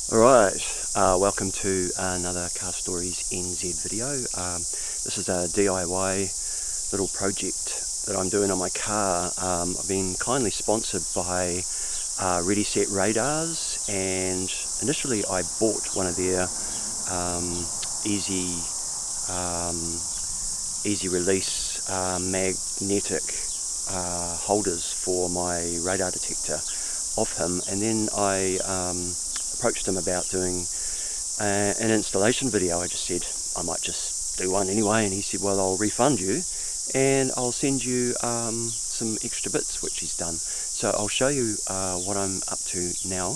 Alright, welcome to another Car Stories NZ video. This is a DIY little project that I'm doing on my car. I've been kindly sponsored by Escort Radars, and initially I bought one of their easy release magnetic holders for my radar detector off him, and then I approached him about doing an installation video. I just said I might just do one anyway, and he said, well, I'll refund you and I'll send you some extra bits, which he's done. So I'll show you what I'm up to now.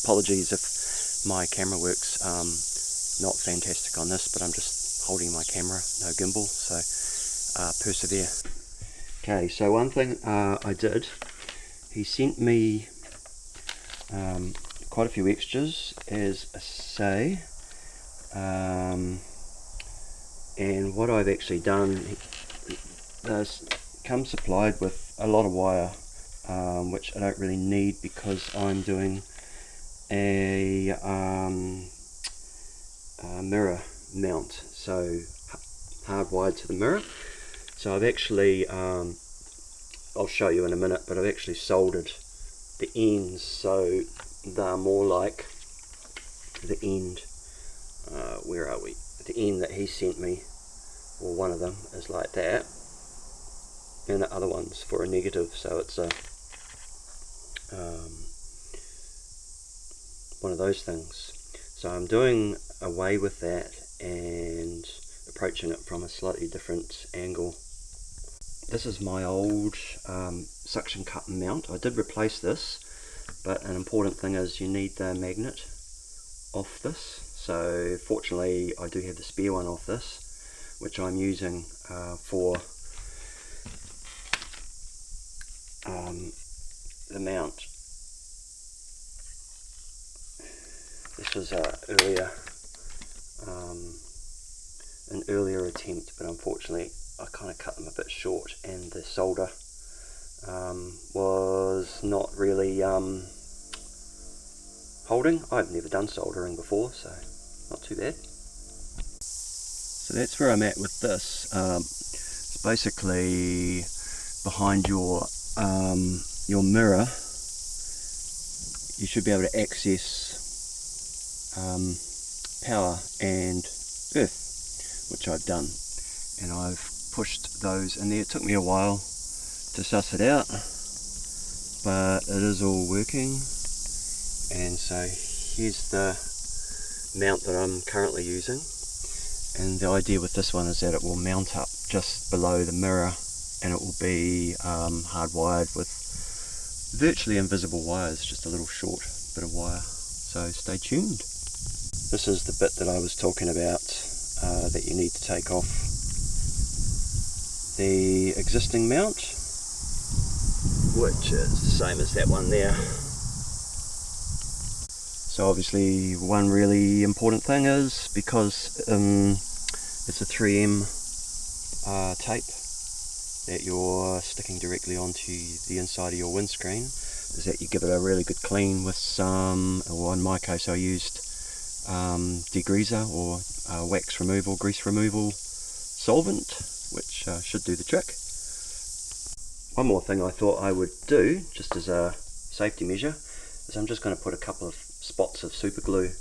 Apologies if my camera works not fantastic on this, but I'm just holding my camera, no gimbal, so persevere. Okay, so one thing I did, he sent me quite a few extras, as I say, and what I've actually done, this comes supplied with a lot of wire, which I don't really need because I'm doing a mirror mount, so hardwired to the mirror. So I've actually, I'll show you in a minute, but I've actually soldered the ends so they're more like the end, where are we? The end that he sent me, or one of them is like that, and the other one's for a negative, so it's a one of those things. So I'm doing away with that and approaching it from a slightly different angle. This is my old suction cup mount. I did replace this, but an important thing is you need the magnet off this. So fortunately I do have the spare one off this, which I'm using for the mount. This was an earlier attempt, but unfortunately I kind of cut them a bit short, and the solder was not really holding. I've never done soldering before, so not too bad. So that's where I'm at with this. It's basically behind your mirror. You should be able to access power and earth, which I've done, and I've pushed those in there. It took me a while to suss it out, but it is all working. And so here's the mount that I'm currently using, and the idea with this one is that it will mount up just below the mirror, and it will be hardwired with virtually invisible wires, just a little short bit of wire, so stay tuned. This is the bit that I was talking about that you need to take off the existing mount, which is the same as that one there. So obviously one really important thing is, because it's a 3M tape that you're sticking directly onto the inside of your windscreen, is that you give it a really good clean with some, or in my case I used degreaser or wax removal, grease removal solvent, which should do the trick. One more thing I thought I would do, just as a safety measure, is I'm just going to put a couple of spots of super glue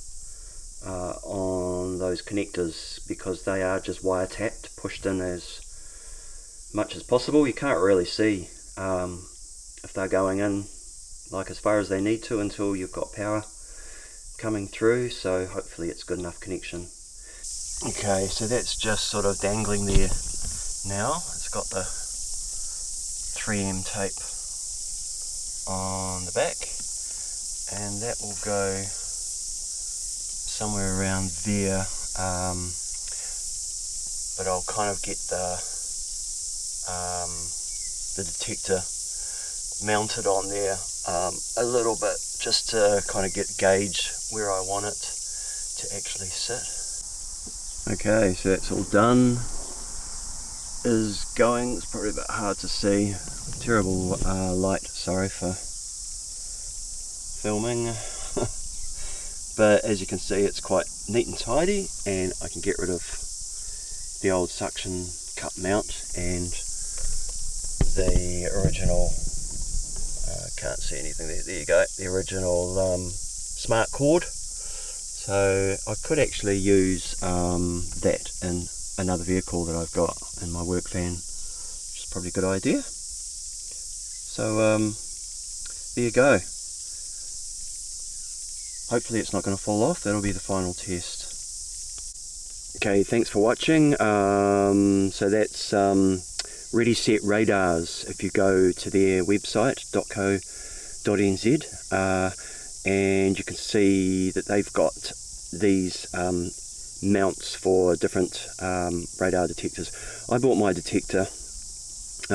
on those connectors, because they are just wire tapped, pushed in as much as possible. You can't really see if they're going in like as far as they need to until you've got power coming through, so hopefully it's good enough connection. Okay, so that's just sort of dangling there now. It's got the 3M tape on the back, and that will go somewhere around there, but I'll kind of get the detector mounted on there a little bit, just to kind of gauge where I want it to actually sit. Okay, so that's all done. Is going, it's probably a bit hard to see, terrible light, sorry for filming, but as you can see it's quite neat and tidy, and I can get rid of the old suction cup mount and the original, can't see anything there you go, the original smart cord. So I could actually use that in another vehicle that I've got in my work van, which is probably a good idea. So there you go. Hopefully it's not going to fall off. That'll be the final test. Okay, thanks for watching. So that's Ready Set Radars. If you go to their website .co.nz, and you can see that they've got these mounts for different radar detectors. I bought my detector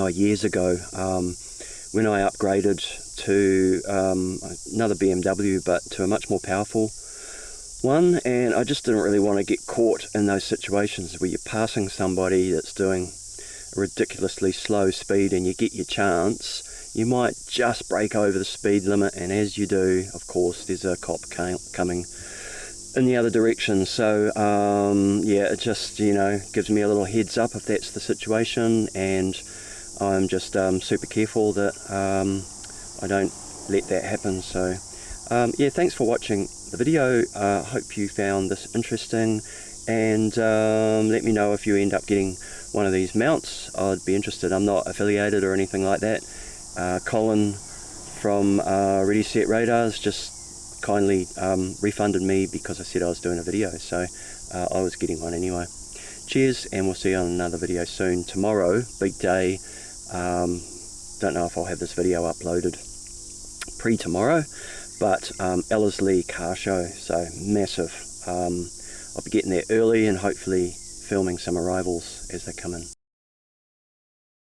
years ago when I upgraded to another BMW, but to a much more powerful one, and I just didn't really want to get caught in those situations where you're passing somebody that's doing a ridiculously slow speed and you get your chance. You might just break over the speed limit, and as you do, of course, there's a cop coming in the other direction. So yeah, it just, you know, gives me a little heads up if that's the situation, and I'm just super careful that I don't let that happen. So yeah, thanks for watching the video. Hope you found this interesting, and let me know if you end up getting one of these mounts. I'd be interested. I'm not affiliated or anything like that. Colin from Ready Set Radars just kindly refunded me because I said I was doing a video, so I was getting one anyway. Cheers, and we'll see you on another video soon. Tomorrow, big day. Don't know if I'll have this video uploaded pre-tomorrow, but Ellerslie car show, so massive. I'll be getting there early and hopefully filming some arrivals as they come in.